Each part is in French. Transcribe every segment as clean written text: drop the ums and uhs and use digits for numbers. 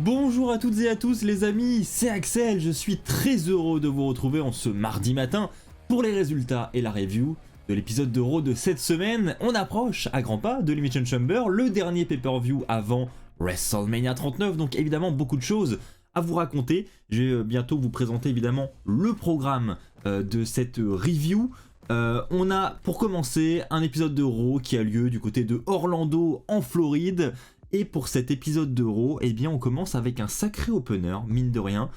Bonjour à toutes et à tous les amis, c'est Axel, je suis très heureux de vous retrouver en ce mardi matin pour les résultats et la review de l'épisode de Raw de cette semaine. On approche à grands pas de l'Elimination Chamber, le dernier pay-per-view avant WrestleMania 39, donc évidemment beaucoup de choses à vous raconter. Je vais bientôt vous présenter évidemment le programme de cette review. On a pour commencer un épisode de Raw qui a lieu du côté de Orlando en Floride. Et pour cet épisode de Raw, eh bien on commence avec un sacré opener, mine de rien,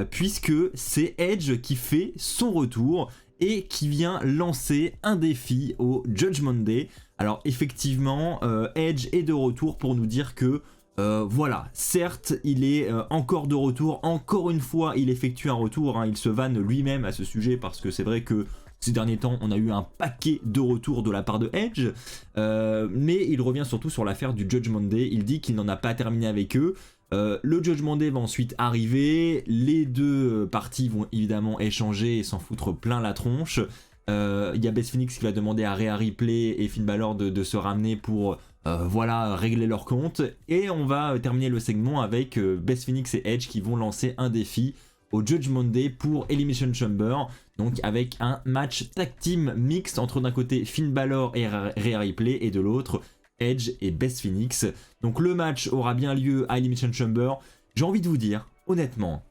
puisque c'est Edge qui fait son retour et qui vient lancer un défi au Judgment Day. Alors effectivement, Edge est de retour pour nous dire que voilà, certes, il est encore de retour, encore une fois, il effectue un retour, hein, il se vanne lui-même à ce sujet parce que c'est vrai que ces derniers temps, on a eu un paquet de retours de la part de Edge, mais il revient surtout sur l'affaire du Judgment Day. Il dit qu'il n'en a pas terminé avec eux. Le Judgment Day va ensuite arriver, les deux parties vont évidemment échanger et s'en foutre plein la tronche. Il y a Beth Phoenix qui va demander à Rhea Ripley et Finn Balor de se ramener pour voilà, régler leur compte. Et on va terminer le segment avec Beth Phoenix et Edge qui vont lancer un défi au Judgment Day pour Elimination Chamber, donc avec un match tag team mixte entre d'un côté Finn Balor et Rhea Ripley et de l'autre Edge et Beth Phoenix. Donc le match aura bien lieu à Elimination Chamber. J'ai envie de vous dire, honnêtement,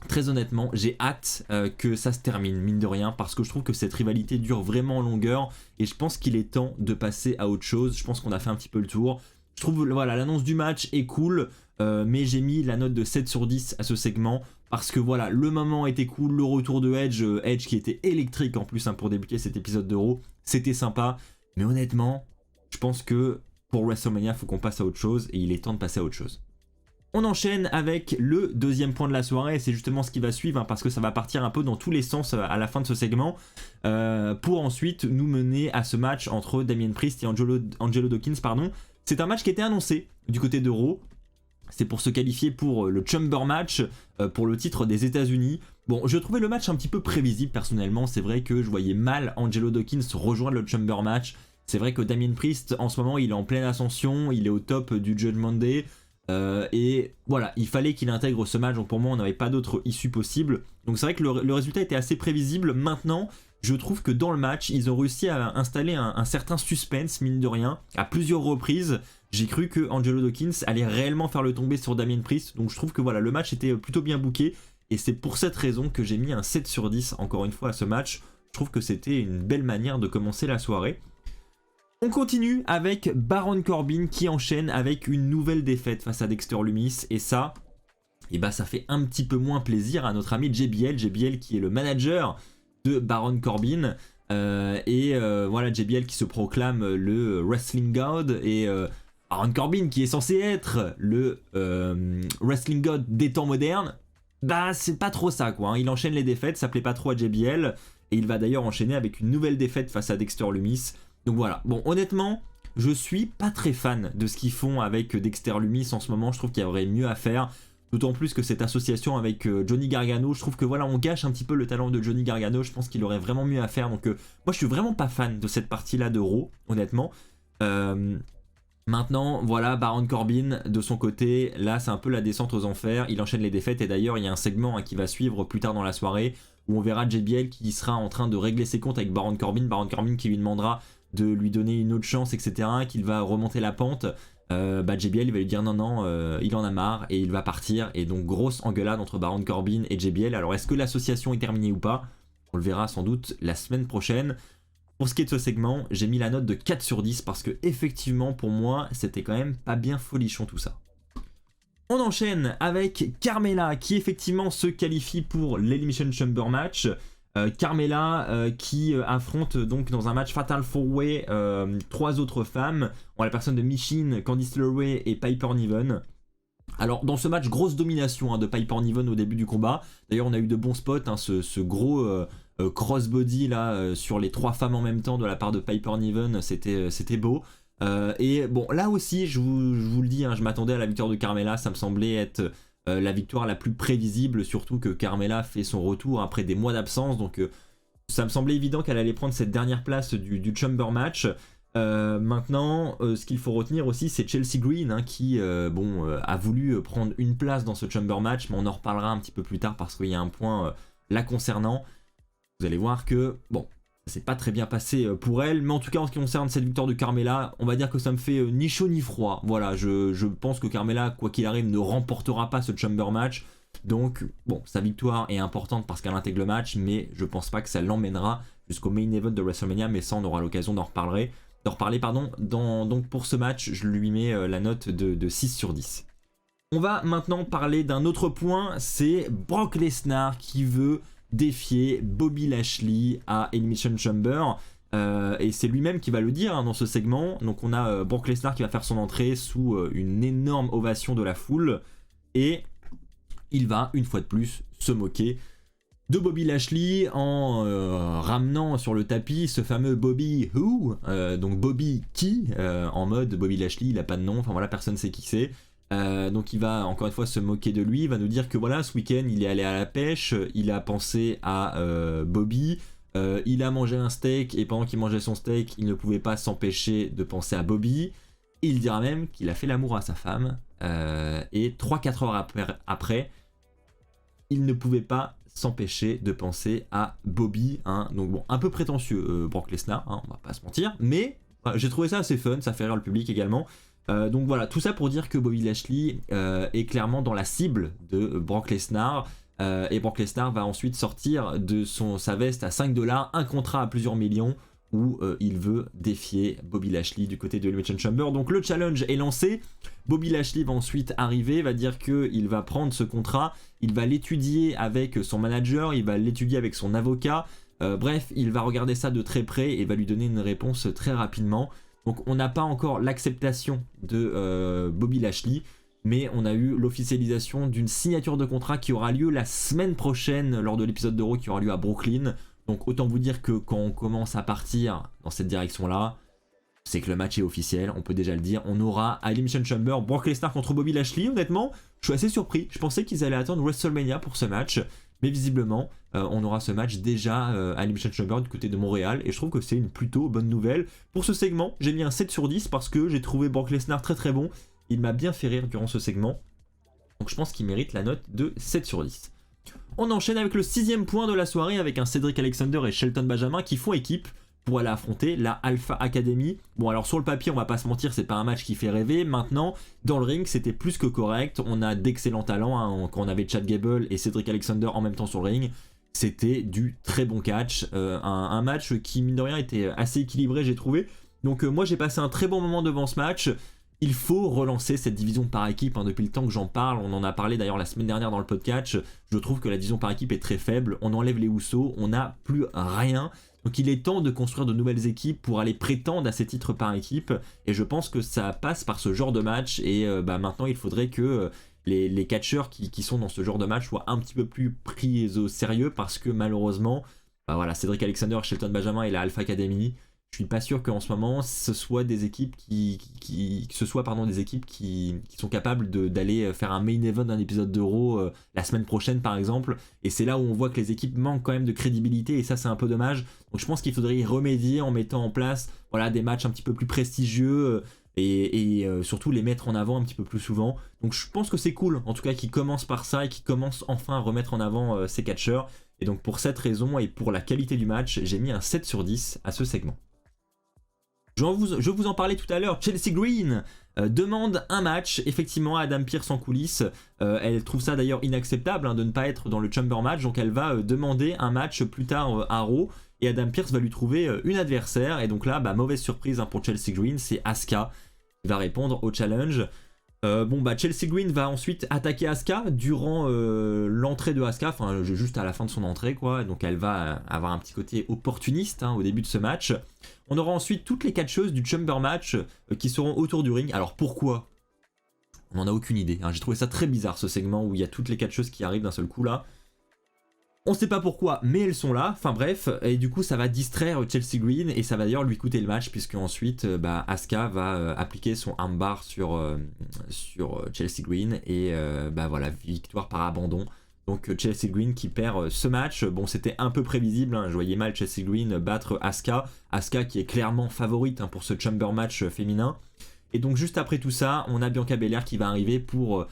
très honnêtement, j'ai hâte que ça se termine, mine de rien, parce que je trouve que cette rivalité dure vraiment en longueur et je pense qu'il est temps de passer à autre chose. Je pense qu'on a fait un petit peu le tour. Je trouve, voilà, l'annonce du match est cool, mais j'ai mis la note de 7 sur 10 à ce segment. Parce que voilà, le moment était cool, le retour de Edge, Edge qui était électrique en plus hein, pour débuter cet épisode de Raw, c'était sympa. Mais honnêtement, je pense que pour WrestleMania, il faut qu'on passe à autre chose et il est temps de passer à autre chose. On enchaîne avec le deuxième point de la soirée, et c'est justement ce qui va suivre, hein, parce que ça va partir un peu dans tous les sens à la fin de ce segment, pour ensuite nous mener à ce match entre Damien Priest et Angelo Dawkins. Pardon. C'est un match qui était annoncé du côté de Raw. C'est pour se qualifier pour le Chamber Match, pour le titre des États-Unis. Bon, je trouvais le match un petit peu prévisible personnellement. C'est vrai que je voyais mal Angelo Dawkins rejoindre le Chamber Match. C'est vrai que Damien Priest, en ce moment, il est en pleine ascension. Il est au top du Judgment Day. Et voilà, il fallait qu'il intègre ce match. Donc pour moi, on n'avait pas d'autre issue possible. Donc c'est vrai que le résultat était assez prévisible. Maintenant, je trouve que dans le match, ils ont réussi à installer un certain suspense, mine de rien, à plusieurs reprises. J'ai cru que Angelo Dawkins allait réellement faire le tomber sur Damien Priest, donc je trouve que voilà, le match était plutôt bien booké, et c'est pour cette raison que j'ai mis un 7 sur 10 encore une fois à ce match. Je trouve que c'était une belle manière de commencer la soirée. On continue avec Baron Corbin qui enchaîne avec une nouvelle défaite face à Dexter Lumis, et ça, et bah, ça fait un petit peu moins plaisir à notre ami JBL qui est le manager de Baron Corbin. Voilà, JBL qui se proclame le Wrestling God, et Baron Corbin qui est censé être le Wrestling God des temps modernes, bah c'est pas trop ça quoi, hein. Il enchaîne les défaites, ça plaît pas trop à JBL, et il va d'ailleurs enchaîner avec une nouvelle défaite face à Dexter Lumis. Donc voilà, bon honnêtement, je suis pas très fan de ce qu'ils font avec Dexter Lumis en ce moment, je trouve qu'il y aurait mieux à faire. D'autant plus que cette association avec Johnny Gargano, je trouve que voilà, on gâche un petit peu le talent de Johnny Gargano, je pense qu'il aurait vraiment mieux à faire. Donc moi je suis vraiment pas fan de cette partie-là de Raw, honnêtement. Maintenant, voilà, Baron Corbin, de son côté, là c'est un peu la descente aux enfers, il enchaîne les défaites, et d'ailleurs il y a un segment hein, qui va suivre plus tard dans la soirée, où on verra JBL qui sera en train de régler ses comptes avec Baron Corbin qui lui demandera de lui donner une autre chance, etc., qu'il va remonter la pente. JBL il va lui dire non, il en a marre, et il va partir, et donc grosse engueulade entre Baron Corbin et JBL. Alors est-ce que l'association est terminée ou pas? On le verra sans doute la semaine prochaine. Pour ce qui est de ce segment, j'ai mis la note de 4 sur 10 parce que effectivement pour moi c'était quand même pas bien folichon tout ça. On enchaîne avec Carmella qui effectivement se qualifie pour l'Elimination Chamber Match. Carmella qui affronte donc dans un match Fatal 4-Way 3 autres femmes, en la personne de Michin, Candice LeRae et Piper Niven. Alors dans ce match, grosse domination hein, de Piper Niven au début du combat. D'ailleurs on a eu de bons spots, hein, ce gros crossbody là sur les 3 femmes en même temps de la part de Piper Niven, c'était beau. Et bon là aussi je vous le dis, hein, je m'attendais à la victoire de Carmella, ça me semblait être la victoire la plus prévisible, surtout que Carmella fait son retour après des mois d'absence, donc ça me semblait évident qu'elle allait prendre cette dernière place du Chamber Match. Maintenant, ce qu'il faut retenir aussi, c'est Chelsea Green hein, qui a voulu prendre une place dans ce Chamber Match, mais on en reparlera un petit peu plus tard parce qu'il y a un point la concernant. Vous allez voir que, bon, ça s'est pas très bien passé pour elle, mais en tout cas en ce qui concerne cette victoire de Carmella, on va dire que ça me fait ni chaud ni froid. Voilà, je pense que Carmella, quoi qu'il arrive, ne remportera pas ce Chamber Match. Donc, bon, sa victoire est importante parce qu'elle intègre le match, mais je pense pas que ça l'emmènera jusqu'au main event de WrestleMania, mais ça on aura l'occasion d'en reparler. Donc pour ce match, je lui mets la note de 6 sur 10. On va maintenant parler d'un autre point, c'est Brock Lesnar qui veut défier Bobby Lashley à Elimination Chamber. Et c'est lui-même qui va le dire hein, dans ce segment. Donc on a Brock Lesnar qui va faire son entrée sous une énorme ovation de la foule. Et il va, une fois de plus, se moquer de Bobby Lashley en ramenant sur le tapis ce fameux Bobby Who, donc Bobby qui, en mode Bobby Lashley, il a pas de nom, enfin voilà, personne ne sait qui c'est. Donc il va encore une fois se moquer de lui, il va nous dire que voilà, ce week-end il est allé à la pêche, il a pensé à Bobby, il a mangé un steak et pendant qu'il mangeait son steak, il ne pouvait pas s'empêcher de penser à Bobby. Il dira même qu'il a fait l'amour à sa femme et 3-4 heures après, il ne pouvait pas s'empêcher de penser à Bobby, hein. Donc bon, un peu prétentieux Brock Lesnar, hein, on va pas se mentir, mais j'ai trouvé ça assez fun, ça fait rire le public également. Donc voilà, tout ça pour dire que Bobby Lashley est clairement dans la cible de Brock Lesnar, et Brock Lesnar va ensuite sortir de sa veste à 5$, un contrat à plusieurs millions, où il veut défier Bobby Lashley du côté de Elimination Chamber. Donc le challenge est lancé, Bobby Lashley va ensuite arriver, va dire qu'il va prendre ce contrat, il va l'étudier avec son manager, il va l'étudier avec son avocat, bref, il va regarder ça de très près et va lui donner une réponse très rapidement. Donc on n'a pas encore l'acceptation de Bobby Lashley, mais on a eu l'officialisation d'une signature de contrat qui aura lieu la semaine prochaine lors de l'épisode de Raw qui aura lieu à Brooklyn. Donc autant vous dire que quand on commence à partir dans cette direction-là, c'est que le match est officiel, on peut déjà le dire. On aura à Elimination Chamber Brock Lesnar contre Bobby Lashley. Honnêtement, je suis assez surpris. Je pensais qu'ils allaient attendre WrestleMania pour ce match, mais visiblement, on aura ce match déjà à Elimination Chamber du côté de Montréal, et je trouve que c'est une plutôt bonne nouvelle. Pour ce segment, j'ai mis un 7 sur 10 parce que j'ai trouvé Brock Lesnar très très bon. Il m'a bien fait rire durant ce segment, donc je pense qu'il mérite la note de 7 sur 10. On enchaîne avec le 6ème point de la soirée avec un Cedric Alexander et Shelton Benjamin qui font équipe pour aller affronter la Alpha Academy. Bon alors sur le papier on va pas se mentir, c'est pas un match qui fait rêver. Maintenant dans le ring c'était plus que correct, on a d'excellents talents hein. Quand on avait Chad Gable et Cedric Alexander en même temps sur le ring, c'était du très bon catch, un match qui mine de rien était assez équilibré j'ai trouvé. Donc moi j'ai passé un très bon moment devant ce match. Il faut relancer cette division par équipe, hein, depuis le temps que j'en parle, on en a parlé d'ailleurs la semaine dernière dans le podcast, je trouve que la division par équipe est très faible, on enlève les Usos, on n'a plus rien, donc il est temps de construire de nouvelles équipes pour aller prétendre à ces titres par équipe, et je pense que ça passe par ce genre de match, et maintenant il faudrait que les catcheurs qui sont dans ce genre de match soient un petit peu plus pris au sérieux, parce que malheureusement, voilà, Cedric Alexander, Shelton Benjamin et la Alpha Academy, je suis pas sûr qu'en ce moment ce soit des équipes qui sont capables d'aller faire un main event d'un épisode de Raw la semaine prochaine par exemple, et c'est là où on voit que les équipes manquent quand même de crédibilité et ça c'est un peu dommage. Donc je pense qu'il faudrait y remédier en mettant en place voilà, des matchs un petit peu plus prestigieux et surtout les mettre en avant un petit peu plus souvent. Donc je pense que c'est cool en tout cas qu'ils commencent par ça et qu'ils commencent enfin à remettre en avant ces catcheurs, et donc pour cette raison et pour la qualité du match j'ai mis un 7 sur 10 à ce segment. Je vous en parlais tout à l'heure, Chelsea Green demande un match, effectivement à Adam Pearce en coulisses, elle trouve ça d'ailleurs inacceptable hein, de ne pas être dans le Chamber Match, donc elle va demander un match plus tard à Raw, et Adam Pearce va lui trouver une adversaire, et donc là, mauvaise surprise hein, pour Chelsea Green, c'est Asuka qui va répondre au challenge. Chelsea Green va ensuite attaquer Asuka durant l'entrée de Asuka, enfin juste à la fin de son entrée quoi, donc elle va avoir un petit côté opportuniste hein, au début de ce match. On aura ensuite toutes les catcheuses du Chamber Match qui seront autour du ring. Alors pourquoi ? On n'en a aucune idée, hein. J'ai trouvé ça très bizarre ce segment où il y a toutes les catcheuses qui arrivent d'un seul coup là. On sait pas pourquoi, mais elles sont là, enfin bref, et du coup ça va distraire Chelsea Green et ça va d'ailleurs lui coûter le match puisque ensuite Asuka va appliquer son armbar sur Chelsea Green et voilà, victoire par abandon Donc Chelsea Green qui perd ce match. Bon, c'était un peu prévisible, hein. Je voyais mal Chelsea Green battre Asuka. Asuka qui est clairement favorite, hein, pour ce Chamber match féminin. Et donc juste après tout ça, on a Bianca Belair qui va arriver pour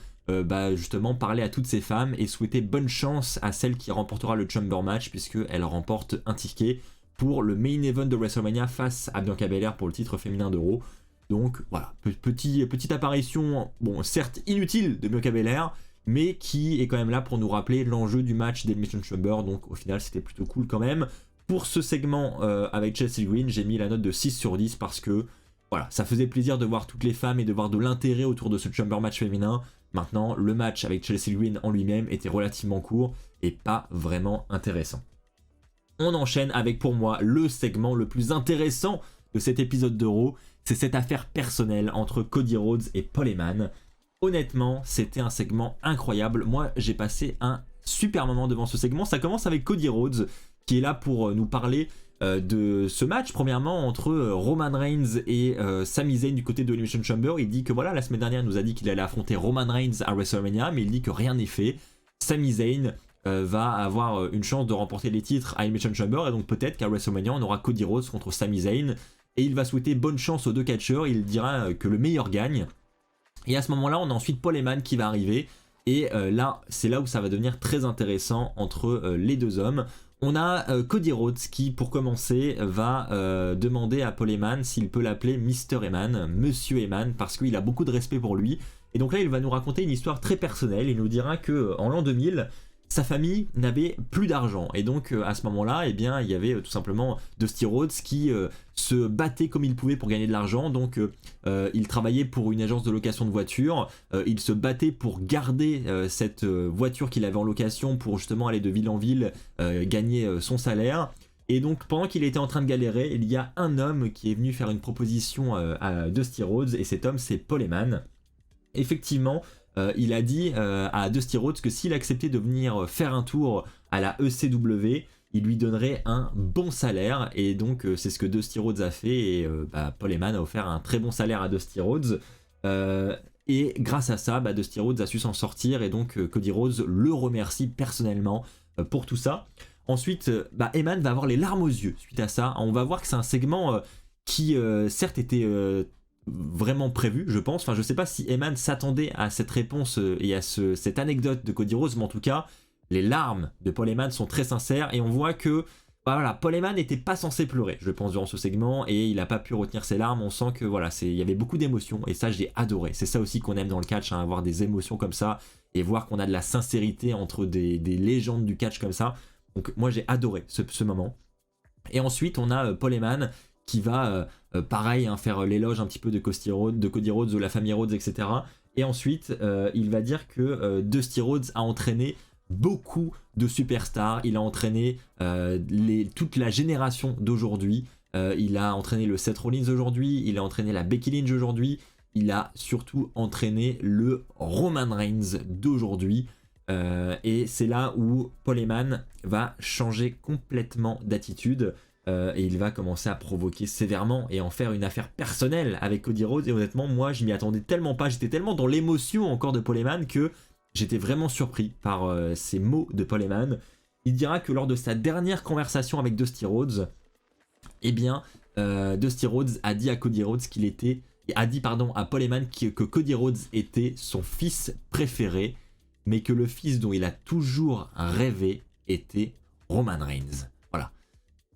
justement parler à toutes ces femmes et souhaiter bonne chance à celle qui remportera le Chamber match, puisqu'elle remporte un ticket pour le main event de WrestleMania face à Bianca Belair pour le titre féminin de Raw. Donc voilà, petite apparition, bon certes inutile de Bianca Belair, mais qui est quand même là pour nous rappeler l'enjeu du match d'Elimination Chamber. Donc au final c'était plutôt cool quand même. Pour ce segment avec Chelsea Green, j'ai mis la note de 6 sur 10 parce que voilà, ça faisait plaisir de voir toutes les femmes et de voir de l'intérêt autour de ce Chamber match féminin. Maintenant, le match avec Chelsea Green en lui-même était relativement court et pas vraiment intéressant. On enchaîne avec pour moi le segment le plus intéressant de cet épisode de Raw. C'est cette affaire personnelle entre Cody Rhodes et Paul Heyman. Honnêtement, c'était un segment incroyable. Moi, j'ai passé un super moment devant ce segment. Ça commence avec Cody Rhodes qui est là pour nous parler de ce match, premièrement, entre Roman Reigns et Sami Zayn du côté de Elimination Chamber. Il dit que voilà, la semaine dernière, il nous a dit qu'il allait affronter Roman Reigns à WrestleMania, mais il dit que rien n'est fait. Sami Zayn va avoir une chance de remporter les titres à Elimination Chamber, et donc peut-être qu'à WrestleMania, on aura Cody Rhodes contre Sami Zayn. Et il va souhaiter bonne chance aux deux catcheurs, il dira que le meilleur gagne. Et à ce moment-là, on a ensuite Paul Heyman qui va arriver. Et là, c'est là où ça va devenir très intéressant entre les deux hommes. On a Cody Rhodes qui, pour commencer, va demander à Paul Heyman s'il peut l'appeler Mr. Heyman, Monsieur Heyman, parce qu'il a beaucoup de respect pour lui. Et donc là, il va nous raconter une histoire très personnelle. Il nous dira qu'en l'an 2000, sa famille n'avait plus d'argent. Et donc à ce moment-là, eh bien, il y avait tout simplement Dusty Rhodes qui se battait comme il pouvait pour gagner de l'argent. Donc il travaillait pour une agence de location de voitures. Il se battait pour garder cette voiture qu'il avait en location pour justement aller de ville en ville, gagner son salaire. Et donc pendant qu'il était en train de galérer, il y a un homme qui est venu faire une proposition à Dusty Rhodes. Et cet homme, c'est Paul Heyman. Effectivement, il a dit à Dusty Rhodes que s'il acceptait de venir faire un tour à la ECW, il lui donnerait un bon salaire. Et donc c'est ce que Dusty Rhodes a fait. Et Paul Heyman a offert un très bon salaire à Dusty Rhodes. Et grâce à ça, Dusty Rhodes a su s'en sortir. Et donc Cody Rhodes le remercie personnellement pour tout ça. Ensuite, Heyman va avoir les larmes aux yeux suite à ça. On va voir que c'est un segment qui certes était vraiment prévu, je pense. Enfin, je sais pas si Heyman s'attendait à cette réponse et à cette anecdote de Cody Rhodes, mais en tout cas, les larmes de Paul Heyman sont très sincères et on voit que voilà, Paul Heyman n'était pas censé pleurer, je pense, durant ce segment, et il n'a pas pu retenir ses larmes. On sent que voilà, il y avait beaucoup d'émotions et ça, j'ai adoré. C'est ça aussi qu'on aime dans le catch, hein, avoir des émotions comme ça et voir qu'on a de la sincérité entre des légendes du catch comme ça. Donc moi, j'ai adoré ce moment. Et ensuite, on a Paul Heyman qui va pareil faire l'éloge un petit peu de Cody Rhodes, de la famille Rhodes, etc. Et ensuite il va dire que Dusty Rhodes a entraîné beaucoup de superstars, il a entraîné toute la génération d'aujourd'hui, il a entraîné le Seth Rollins aujourd'hui, il a entraîné la Becky Lynch aujourd'hui, il a surtout entraîné le Roman Reigns d'aujourd'hui. Et c'est là où Paul Heyman va changer complètement d'attitude. Et il va commencer à provoquer sévèrement et en faire une affaire personnelle avec Cody Rhodes. Et honnêtement, moi, je m'y attendais tellement pas. J'étais tellement dans l'émotion encore de Paul Heyman que j'étais vraiment surpris par ces mots de Paul Heyman. Il dira que lors de sa dernière conversation avec Dusty Rhodes, eh bien, Dusty Rhodes a dit à Cody Rhodes à Paul Heyman que Cody Rhodes était son fils préféré, mais que le fils dont il a toujours rêvé était Roman Reigns. Voilà.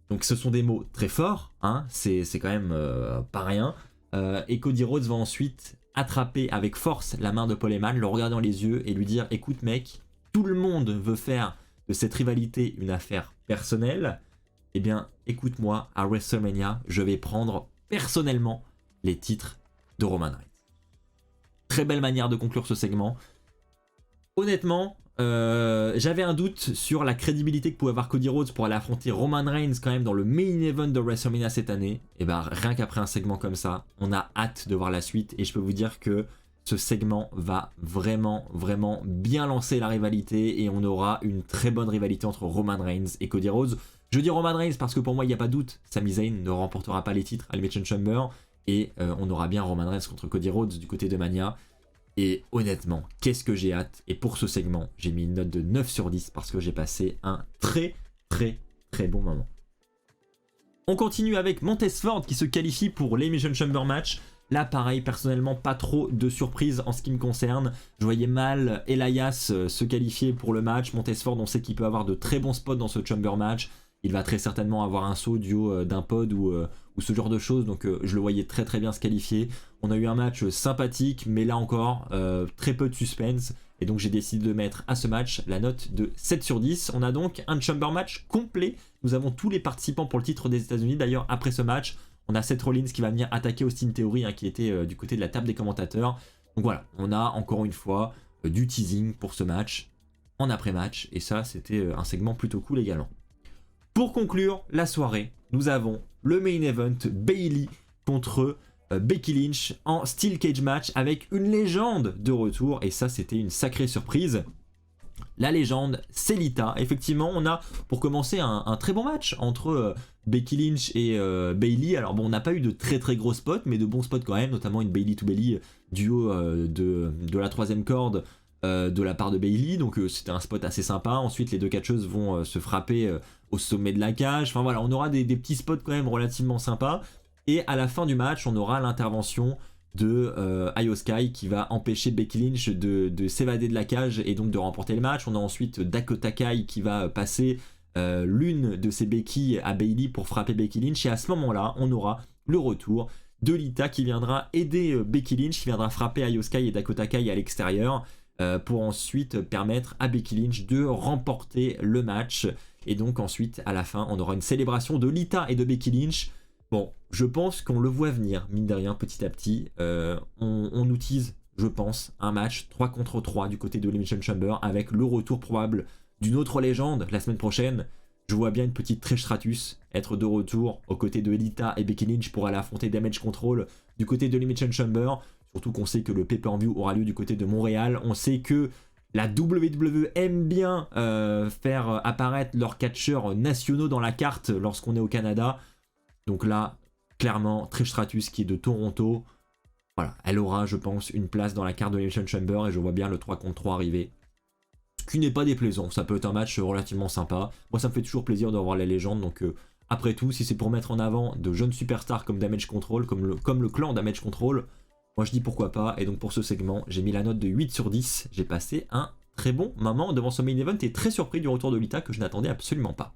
Donc ce sont des mots très forts, hein, c'est quand même pas rien. Et Cody Rhodes va ensuite attraper avec force la main de Paul Heyman, le regarder dans les yeux et lui dire: écoute mec, tout le monde veut faire de cette rivalité une affaire personnelle. Eh bien écoute-moi, à WrestleMania, je vais prendre personnellement les titres de Roman Reigns. Très belle manière de conclure ce segment. Honnêtement, j'avais un doute sur la crédibilité que pouvait avoir Cody Rhodes pour aller affronter Roman Reigns quand même dans le main event de WrestleMania cette année. Et rien qu'après un segment comme ça, on a hâte de voir la suite et je peux vous dire que ce segment va vraiment bien lancer la rivalité et on aura une très bonne rivalité entre Roman Reigns et Cody Rhodes. Je dis Roman Reigns parce que pour moi il n'y a pas de doute, Sami Zayn ne remportera pas les titres à Elimination Chamber et on aura bien Roman Reigns contre Cody Rhodes du côté de Mania. Et honnêtement, qu'est-ce que j'ai hâte. Et pour ce segment, j'ai mis une note de 9 sur 10 parce que j'ai passé un très bon moment. On continue avec Montesford qui se qualifie pour l'Elimination Chamber match. Là, pareil, personnellement, pas trop de surprises en ce qui me concerne. Je voyais mal Elias se qualifier pour le match. Montesford, on sait qu'il peut avoir de très bons spots dans ce Chamber match. Il va très certainement avoir un saut du haut d'un pod ou ce genre de choses. Donc je le voyais très bien se qualifier. On a eu un match sympathique, mais là encore, très peu de suspense. Et donc j'ai décidé de mettre à ce match la note de 7 sur 10. On a donc un Chamber match complet. Nous avons tous les participants pour le titre des États-Unis. D'ailleurs, après ce match, on a Seth Rollins qui va venir attaquer Austin Theory, qui était du côté de la table des commentateurs. Donc voilà, on a encore une fois du teasing pour ce match en après-match. Et ça, c'était un segment plutôt cool également. Pour conclure la soirée, nous avons le main event Bayley contre Becky Lynch en Steel Cage match avec une légende de retour. Et ça, c'était une sacrée surprise. La légende, c'est Lita. Effectivement, on a pour commencer un très bon match entre Becky Lynch et Bayley. Alors bon, on n'a pas eu de très gros spots, mais de bons spots quand même, notamment une Bayley to Bayley du haut de la troisième corde de la part de Bayley. Donc c'était un spot assez sympa. Ensuite, les deux catcheuses vont se frapper au sommet de la cage. Enfin voilà, on aura des petits spots quand même relativement sympas. Et à la fin du match, on aura l'intervention de Io Sky qui va empêcher Becky Lynch de s'évader de la cage et donc de remporter le match. On a ensuite Dakota Kai qui va passer l'une de ses béquilles à Bayley pour frapper Becky Lynch. Et à ce moment-là, on aura le retour de Lita qui viendra aider Becky Lynch, qui viendra frapper Io Sky et Dakota Kai à l'extérieur pour ensuite permettre à Becky Lynch de remporter le match. Et donc ensuite, à la fin, on aura une célébration de Lita et de Becky Lynch. Bon, je pense qu'on le voit venir, mine de rien, petit à petit. On nous tease, je pense, un match 3 contre 3 du côté de l'Elimination Chamber avec le retour probable d'une autre légende la semaine prochaine. Je vois bien une petite Trish Stratus être de retour aux côtés de Lita et Becky Lynch pour aller affronter Damage Control du côté de l'Elimination Chamber. Surtout qu'on sait que le pay-per-view aura lieu du côté de Montréal. On sait que la WWE aime bien faire apparaître leurs catcheurs nationaux dans la carte lorsqu'on est au Canada. Donc là, clairement, Trish Stratus qui est de Toronto, voilà, elle aura, je pense, une place dans la carte de l'Elimination Chamber et je vois bien le 3 contre 3 arriver. Ce qui n'est pas déplaisant, ça peut être un match relativement sympa. Moi, ça me fait toujours plaisir de revoir les légendes, donc après tout, si c'est pour mettre en avant de jeunes superstars comme Damage Control, comme le clan Damage Control, moi je dis pourquoi pas. Et donc pour ce segment, j'ai mis la note de 8 sur 10. J'ai passé un très bon moment devant ce main event et très surpris du retour de Lita que je n'attendais absolument pas.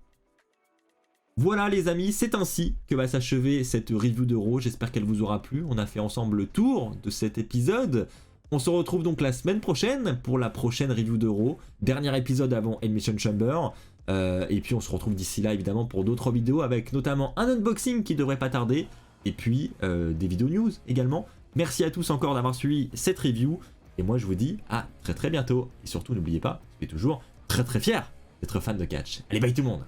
Voilà les amis, c'est ainsi que va s'achever cette review de Raw, j'espère qu'elle vous aura plu, on a fait ensemble le tour de cet épisode. On se retrouve donc la semaine prochaine pour la prochaine review de Raw, dernier épisode avant Elimination Chamber, et puis on se retrouve d'ici là évidemment pour d'autres vidéos avec notamment un unboxing qui devrait pas tarder, et puis des vidéos news également. Merci à tous encore d'avoir suivi cette review, et moi je vous dis à très bientôt, et surtout n'oubliez pas, je suis toujours très fier d'être fan de catch. Allez bye tout le monde!